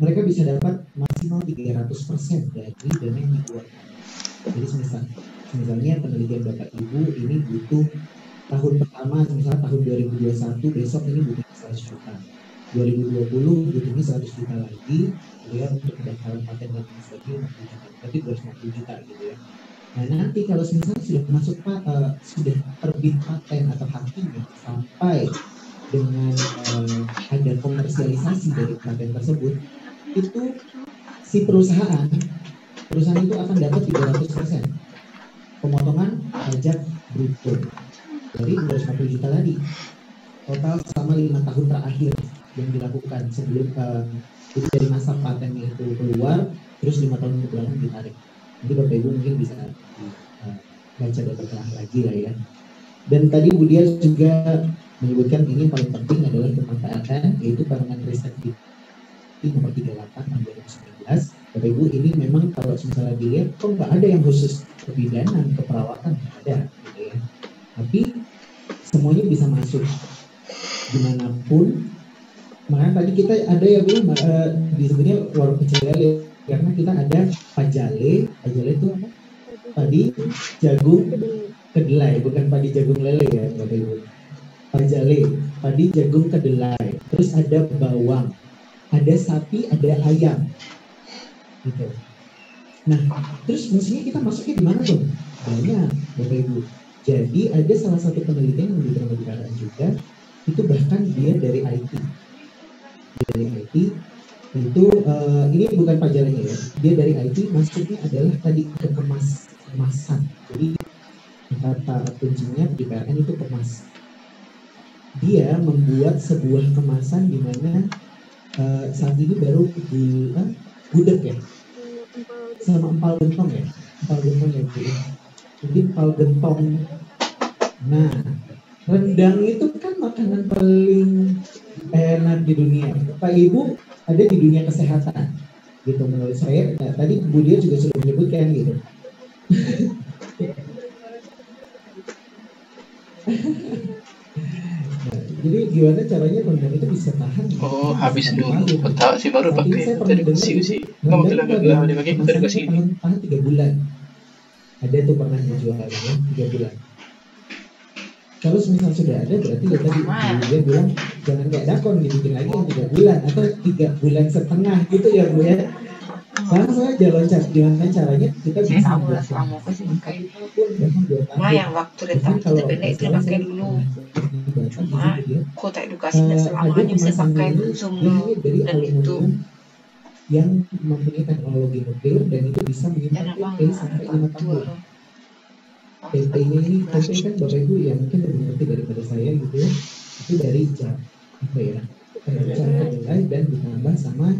mereka bisa dapat maksimal 300% dari dana yang dikeluarkan. Jadi misalnya penelitian Bapak Ibu ini butuh tahun pertama, misalnya tahun 2021, besok ini butuh 100 juta. 2020 butuhnya 100 juta lagi, ya, untuk pendaftaran paten dan lain sebagainya 50 juta, berarti 250 juta gitu ya. Nah nanti kalau misalnya sudah masuk sudah terbit paten atau haknya sampai dengan ada komersialisasi dari paten tersebut, itu si perusahaan itu akan dapat 300% pemotongan pajak bruto dari 250 juta tadi. Total selama 5 tahun terakhir yang dilakukan sebelum jadi dari masa patennya itu keluar, terus 5 tahun ke belakang ditarik. Nanti Bapak Ibu mungkin bisa baca data terakhir lagi lah ya. Dan tadi Bu Dia juga menyebutkan ini yang paling penting adalah kemanfaatan, yaitu Barengan Riset nomor 38 tahun 2019. Bapak Ibu, ini memang kalau misalnya dilihat kok nggak ada yang khusus kebidanan, keperawatan, nggak ada gitu ya. Tapi semuanya bisa masuk dimanapun. Makanya tadi kita ada ya Bu, disebutnya warung kecil lele, karena kita ada pajale itu apa? Padi jagung kedelai, bukan padi jagung lele ya Bapak Ibu. Pajale, padi jagung kedelai, terus ada bawang, ada sapi, ada ayam, gitu. Nah, terus mestinya kita masuknya di mana dong? Banyak, Bapak Ibu. Jadi ada salah satu penelitian yang diterima di KKN juga, itu bahkan dia dari IT. Itu ini bukan pajalnya ya, dia dari IT, masuknya adalah tadi ke kemasan. Jadi kata kuncinya di PLN itu kemas. Dia membuat sebuah kemasan di mana saat ini baru di gudeg ya, sama empal gentong ya, mungkin empal gentong. Nah, rendang itu kan makanan paling enak di dunia. Pak Ibu ada di dunia kesehatan, gitu menurut saya. Nah, tadi Bu Dia juga sudah menyebutkan gitu. Nah, jadi gimana caranya rendang itu bisa tahan? Oh, habis dulu. Tahu sih baru pakai terkasih sih. Kamu telah dipakai terkasih ini. Tahan 3 bulan. Ada tuh pernah dijual ya, 3 bulan. Kalau misalnya sudah ada, berarti ya tadi dia bilang jangan kayak dakon dibikin lagi yang 3 bulan atau 3 bulan setengah gitu ya Bu ya. Langsung aja loncat, gimana caranya kita bisa membuat selama apa sih pakai yang waktu datang kita pendek itu pakai dulu. Cuma kota edukasinya selama hanya bisa pakai zoom dan itu yang mempunyai teknologi nuklir dan itu bisa menyimpan PP sampai 5 tahun. PP-nya ini, PP kan Bapak Ibu ya mungkin lebih ngerti daripada saya gitu ya. Itu dari cap kedelai dan ditambah sama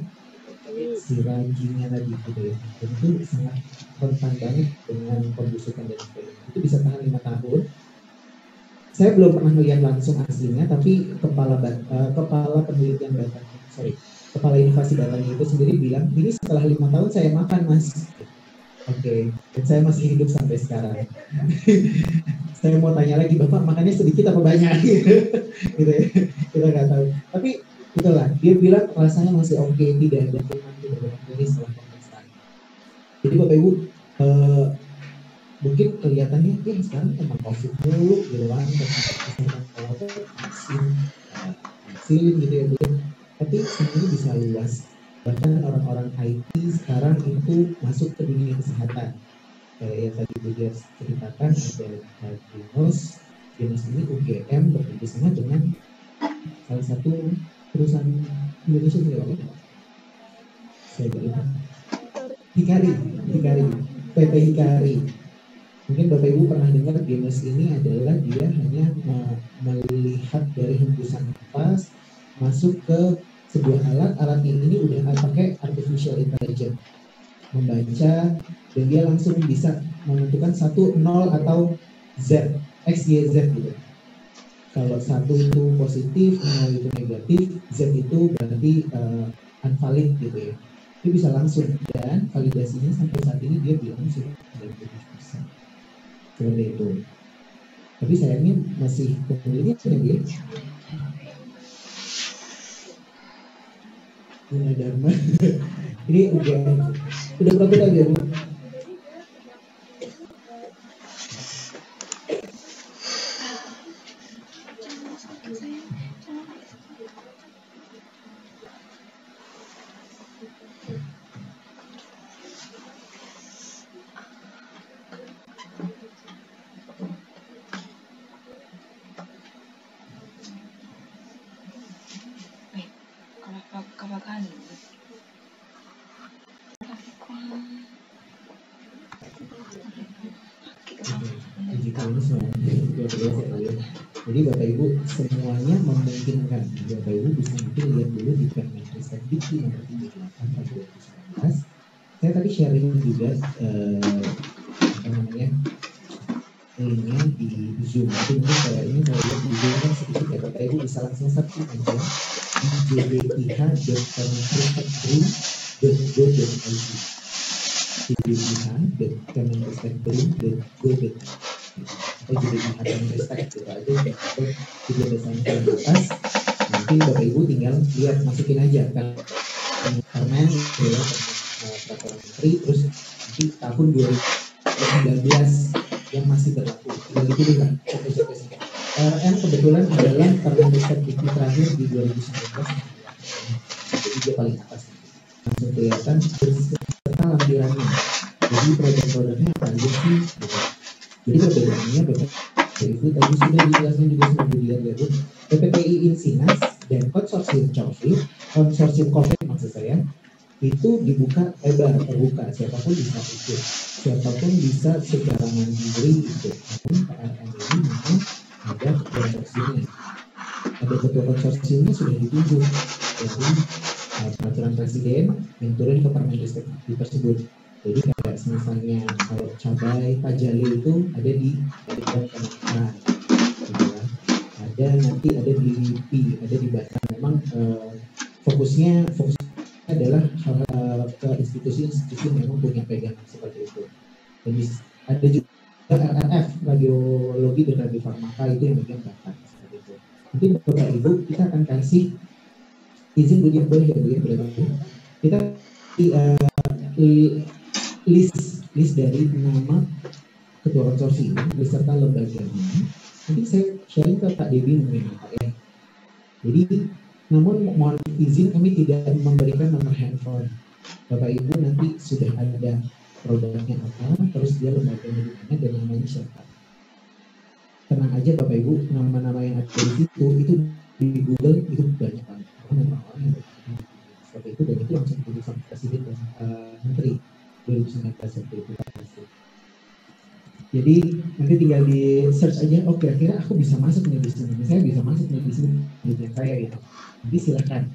si ranjingnya tadi gitu ya. Dan itu sangat rentan banget dengan pembusukan dan sebagainya. Itu bisa tahan 5 tahun. Saya belum pernah melihat langsung aslinya, tapi kepala penelitian kepala inovasi batangnya itu sendiri bilang, ini setelah 5 tahun saya makan Mas. Oke, dan saya masih hidup sampai sekarang. Saya mau tanya lagi, Bapak makannya sedikit apa banyak? Gitu ya, kita nggak tahu. Tapi itulah, dia bilang rasanya masih oke, tidak ada kuman, tidak ada bakteri setelah pemeriksaan. Jadi Bapak Ibu, mungkin kelihatannya sekarang emang COVID dulu gitu kan, vaksin gitu ya, tapi sebenarnya bisa luas. Bahkan orang-orang IT sekarang itu masuk ke dunia kesehatan. Kayak yang tadi Bu Dia ceritakan, ada Dinos ini UGM bekerjasama dengan salah satu perusahaan Indonesia juga, saya lupa. Hikari, PT Hikari. Mungkin Bapak Ibu pernah dengar Dinos ini adalah dia hanya melihat dari hembusan nafas masuk ke sebuah alat ini udah pakai artificial intelligence, membaca dan dia langsung bisa menentukan 1, 0 atau Z, X, Y, Z gitu. Kalau 1 itu positif, 0 itu negatif, Z itu berarti unvalid gitu ya. Dia bisa langsung, dan validasinya sampai saat ini dia bilang sudah 90%. Seperti itu. Tapi sayangnya masih penelitian ya dia. Gunadarma. Ini udah berapa lagi ya, Bu? Jadi Bapak Ibu semuanya memungkinkan. Bapak Ibu bisa mungkin lihat dulu di Permendikbud Dikti nomor 38 tahun 2019. Saya tadi sharing juga linknya di Zoom. Tapi mungkin kalau ini saya lihat di Zoom kan sedikit ya, Bapak Ibu bisa langsung search aja di jdph.permendikbud.go.id jdph.permendikbud.go.id atau jdph gitu aja atau video desainnya di atas. Nanti Bapak Ibu tinggal lihat, masukin aja kan permen ya, peraturan menteri, terus nanti tahun 2019 yang masih berlaku. Tinggal dipilih kan RM kebetulan adalah Permendikbud Dikti terakhir di 2019, jadi dia paling atas, langsung kelihatan serta lampirannya. Jadi produk-produknya apa aja sih? Jadi perbedaannya Bapak Ibu tadi sudah dijelaskan juga sama Bu Dian ya Bu. PPPI Insinas dan konsorsium COVID maksud saya itu dibuka terbuka, siapapun bisa ikut, siapapun bisa secara mandiri ikut. Namun PRM ini memang ada ketua konsorsiumnya. Ada ketua konsorsiumnya sudah ditunjuk. Jadi peraturan presiden yang turun ke Permendikbud tersebut. Jadi kayak misalnya kalau cabai pajale itu ada di Badan Kementerian, gitu ya. Ada nanti ada di LIPI, ada di Badan. Memang fokusnya adalah ke institusi-institusi yang memang punya pegangan seperti itu. Dan ada juga RRF, radiologi dan radiofarmaka itu yang megang data seperti itu. Nanti Bapak Ibu kita akan kasih izin boleh ya Bu ya, kita list dari nama ketua konsorsium beserta lembaganya. Nanti saya sharing ke Pak Debi mungkin Pak ya. Jadi namun mohon izin kami tidak memberikan nomor handphone. Bapak Ibu nanti sudah ada produknya apa, terus dia lembaganya di mana dan namanya siapa. Tenang aja Bapak Ibu, nama-nama yang ada di situ itu di Google itu banyak banget orang-orang seperti itu, dan itu langsung ditunjuk sama Presiden dan Menteri 2019 seperti itu. Jadi nanti tinggal di search aja, oh kira-kira aku bisa masuk nih di sini, saya bisa masuk nih di sini dengan saya gitu. Jadi silakan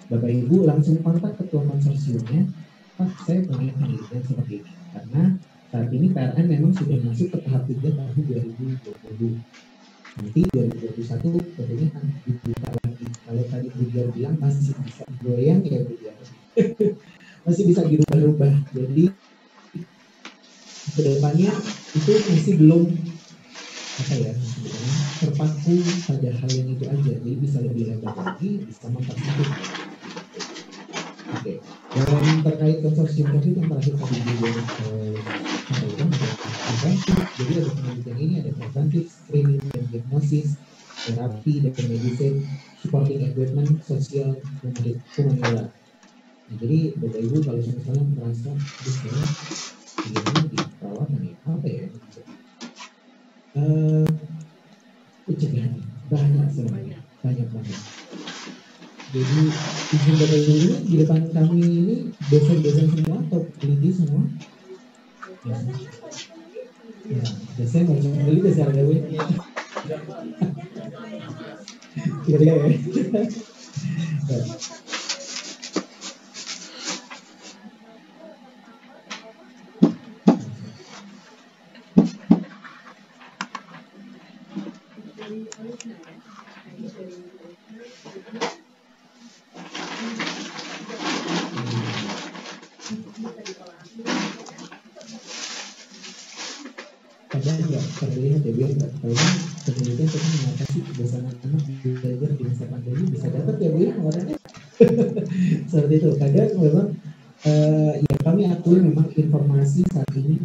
Bapak Ibu langsung kontak ketua konsorsiumnya, Pak saya punya penelitian seperti ini, karena saat ini PLN memang sudah masuk ke tahap 3 tahun 2020. Nanti 2021 tentunya akan dibuka lagi. Kalau tadi Bu Dian bilang masih bisa goyang ya Bu Dian. Masih bisa dirubah-rubah. Jadi kedepannya itu masih belum terpaku pada hal yang itu aja. Jadi bisa lebih lebar lagi, bisa mempersempit. Oke. Dan terkait konsorsium COVID yang terakhir tadi Bu Dian jadi ada penelitian ini, ada preventif, screening dan diagnosis, terapi dan medicine, supporting equipment, sosial dan humaniora. Nah, jadi Bapak Ibu kalau misalnya merasa saya gimana di perawatan ya apa ya? Pencegahan banyak sebenarnya, banyak banget. Jadi izin Bapak Ibu ini di depan kami ini dosen-dosen semua atau peneliti semua? Ya, dosen harus membeli dasar gawe. Kira-kira ya. Terlihat ya biar nggak tahu penelitian tadi mengatasi kebiasaan anak belajar di masa pandemi bisa dapat ya Bu ya orangnya. seperti itu. Kadang memang ya kami akui memang informasi saat ini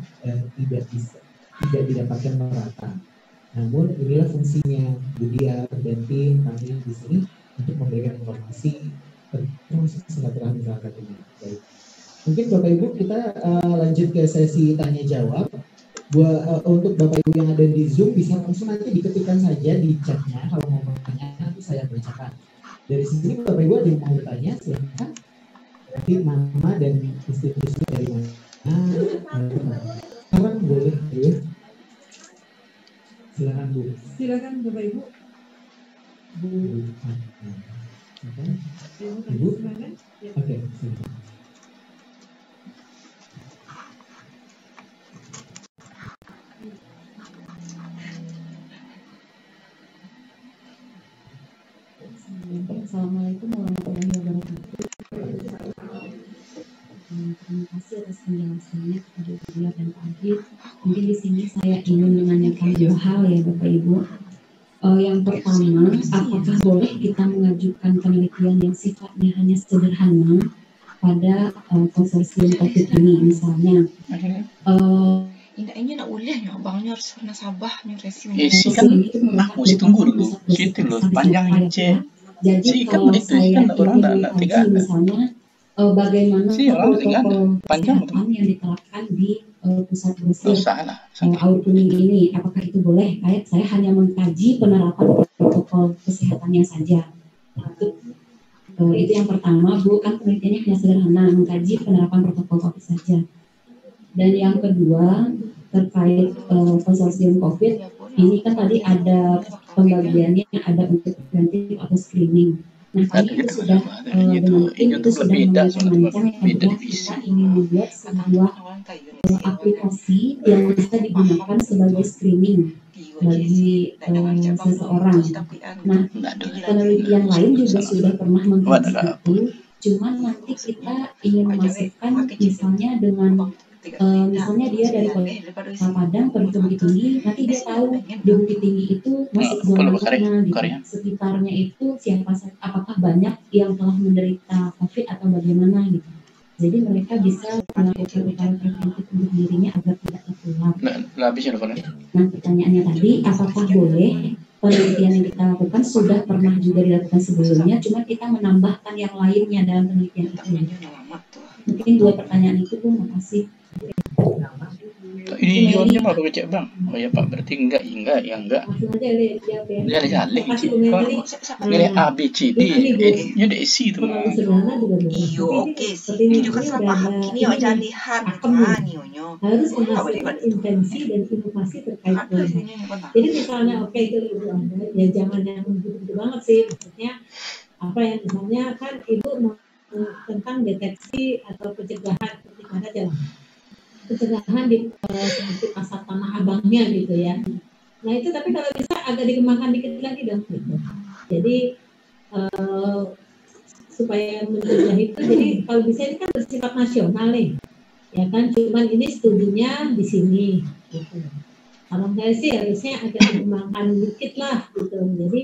tidak didapatkan merata. Namun inilah fungsinya Budia dan tim kami di sini untuk memberikan informasi termasuk silaturahmi masyarakat ini. Baik. Mungkin Bapak Ibu kita lanjut ke sesi tanya jawab. Untuk Bapak Ibu yang ada di Zoom bisa langsung nanti diketikkan saja di chatnya kalau mau bertanya, nanti saya bacakan. Dari sini Bapak Ibu ada yang mau bertanya silahkan. Nanti nama dan institusi dari mana. Sekarang boleh ya. Silakan Bu. Silakan Bapak Ibu. Ibu. Oke, silakan. Assalamualaikum warahmatullahi wabarakatuh. Terima kasih atas penjelasannya kepada Budia dan Pak Adit. Mungkin di sini saya ingin menanyakan dua hal ya Bapak Ibu. Yang pertama, apakah boleh kita mengajukan penelitian yang sifatnya hanya sederhana pada konsorsium COVID ini misalnya? Indahnya nak ulahnya, abangnya harus nasabahnya resume. Sih kan aku mesti tunggu dulu. Situ loh, panjang C. Jadi kalau saya ingin mengkaji misalnya bagaimana protokol kesehatan yang diterapkan di pusat grosir Aur Kuning ini, apakah itu boleh? Saya hanya mengkaji penerapan protokol kesehatannya saja. Itu yang pertama, bukan penelitiannya hanya sederhana, mengkaji penerapan protokol COVID saja. Dan yang kedua terkait konsorsium COVID, ini kan tadi ada pembagiannya ada untuk preventif atau screening. Nah, kami itu sudah dengan tim itu sudah merancang yang adalah kita ingin membuat sebuah aplikasi yang bisa digunakan sebagai screening bagi seseorang. Nah, penelitian lain juga sudah pernah mengkaji itu, cuman nanti kita ingin memasukkan misalnya dengan misalnya dia dari Kota Padang pergi ke Bukit Tinggi, nanti dia tahu di Bukit Tinggi itu masih zona mana gitu. Sekitarnya itu siapa, apakah banyak yang telah menderita COVID atau bagaimana gitu. Jadi mereka bisa melakukan upaya preventif untuk dirinya agar tidak tertular. Nah, pertanyaannya tadi, apakah boleh penelitian yang kita lakukan sudah pernah juga dilakukan sebelumnya, cuma kita menambahkan yang lainnya dalam penelitian itu. Mungkin dua pertanyaan itu, Bu. Makasih. Ini jawabnya mau cek bang. Oh ya Pak, berarti enggak. Jadi jalik. Ini A B C D. Ini ada C itu. Iyo oke sih. Ini kan sama ini yang jalihan nyo. Harus menghasilkan intensi dan inovasi terkait dengan. Jadi misalnya oke itu ibu ada, ya jangan yang begitu banget sih. Maksudnya apa ya, misalnya kan ibu mau tentang deteksi atau pencegahan seperti mana jalan. Pencegahan di seperti pasar Tanah Abangnya gitu ya. Nah itu tapi kalau bisa agak dikembangkan dikit lagi dong gitu. Jadi supaya mencegah itu, jadi kalau bisa ini kan bersifat nasional nih, ya kan. Cuman ini studinya di sini. Gitu. Kalau saya sih harusnya agak dikembangkan dikit lah gitu. Jadi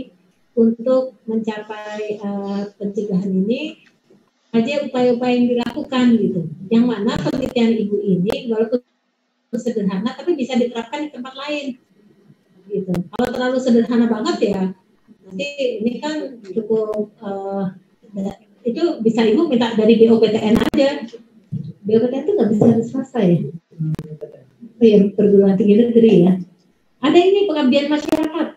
untuk mencapai pencegahan ini aja upaya-upaya yang dilakukan gitu. Yang mana penelitian ibu ini walaupun sederhana tapi bisa diterapkan di tempat lain gitu. Kalau terlalu sederhana banget ya nanti ini kan cukup itu bisa ibu minta dari BOPTN aja. BOPTN itu nggak bisa dari swasta ya. Iya, perguruan tinggi negeri ya. Ada ini pengabdian masyarakat.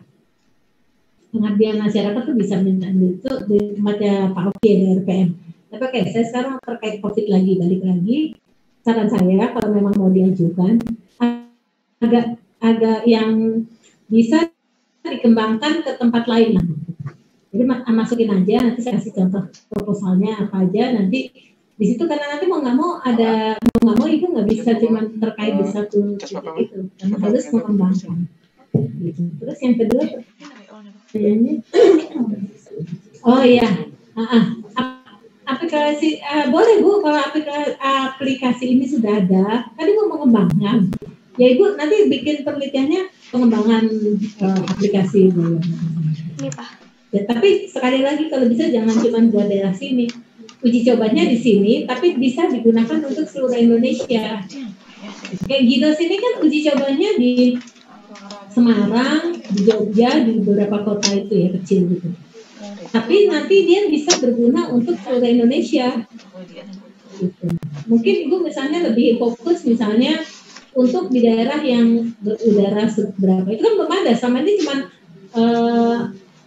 Pengabdian masyarakat tuh bisa minta itu di tempatnya Pak Oki dari RPM. Tapi oke, saya sekarang terkait COVID lagi, balik lagi. Saran saya kalau memang mau diajukan, agak yang bisa dikembangkan ke tempat lain lah. Jadi masukin aja, nanti saya kasih contoh proposalnya apa aja, nanti di situ karena nanti mau nggak mau ibu nggak bisa cuma terkait di satu titik itu, karena harus mengembangkan. Gitu. Terus yang kedua, oh iya, aplikasi boleh Bu, kalau aplikasi ini sudah ada, tadi mau mengembangkan, ya Ibu nanti bikin penelitiannya pengembangan aplikasi ini. Ini Pak. Ya, tapi sekali lagi kalau bisa jangan cuma buat daerah sini, uji cobanya di sini, tapi bisa digunakan untuk seluruh Indonesia. Kayak Ginos ini kan uji cobanya di Semarang, di Jogja, di beberapa kota itu ya kecil gitu. Tapi nanti dia bisa berguna untuk seluruh Indonesia. Gitu. Mungkin Ibu misalnya lebih fokus misalnya untuk di daerah yang berudara seberapa. Itu kan belum ada, sama ini cuma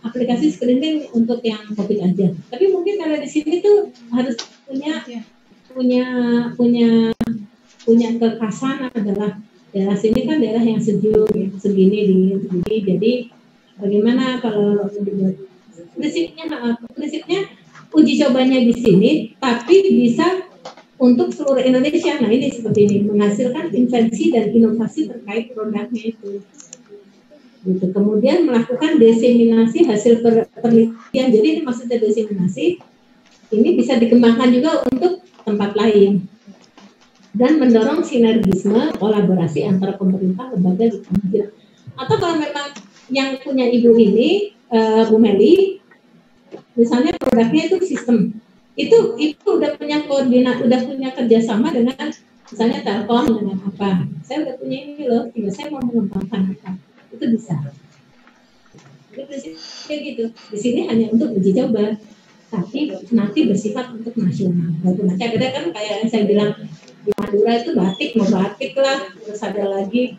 aplikasi screening untuk yang COVID aja. Tapi mungkin karena di sini tuh harus punya kekhasan adalah daerah sini kan daerah yang sejuk, yang segini, dingin, segini. Jadi bagaimana kalau prinsipnya uji cobanya di sini, tapi bisa untuk seluruh Indonesia. Nah ini seperti ini, menghasilkan invensi dan inovasi terkait produknya itu. Gitu. Kemudian melakukan diseminasi hasil penelitian. Jadi ini maksudnya diseminasi, ini bisa dikembangkan juga untuk tempat lain. Dan mendorong sinergisme kolaborasi antara pemerintah, lembaga, dan kementerian. Atau kalau memang yang punya ibu ini, Bu Meli, misalnya produknya itu sistem, itu udah punya koordinat, udah punya kerjasama dengan misalnya Telkom dengan apa. Saya udah punya ini loh, tinggal saya mau mengembangkan apa, itu bisa. Kayak gitu. Di sini hanya untuk uji coba, tapi nanti bersifat untuk nasional. Walaupun nanti akhirnya kan kayak yang saya bilang di Madura itu batik, mau batik lah, terus ada lagi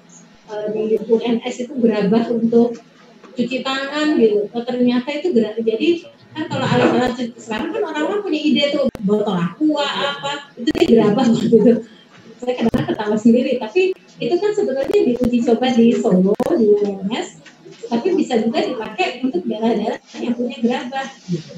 di UNS itu gerabah untuk cuci tangan gitu. Oh, ternyata itu gerabah. Jadi kan kalau alat-alat cuci sekarang kan orang-orang punya ide tuh botol aqua apa, itu dia gerabah gitu. Saya kadang-kadang ketawa sendiri, tapi itu kan sebenarnya diuji coba di Solo, di UNS, tapi bisa juga dipakai untuk daerah-daerah yang punya gerabah gitu.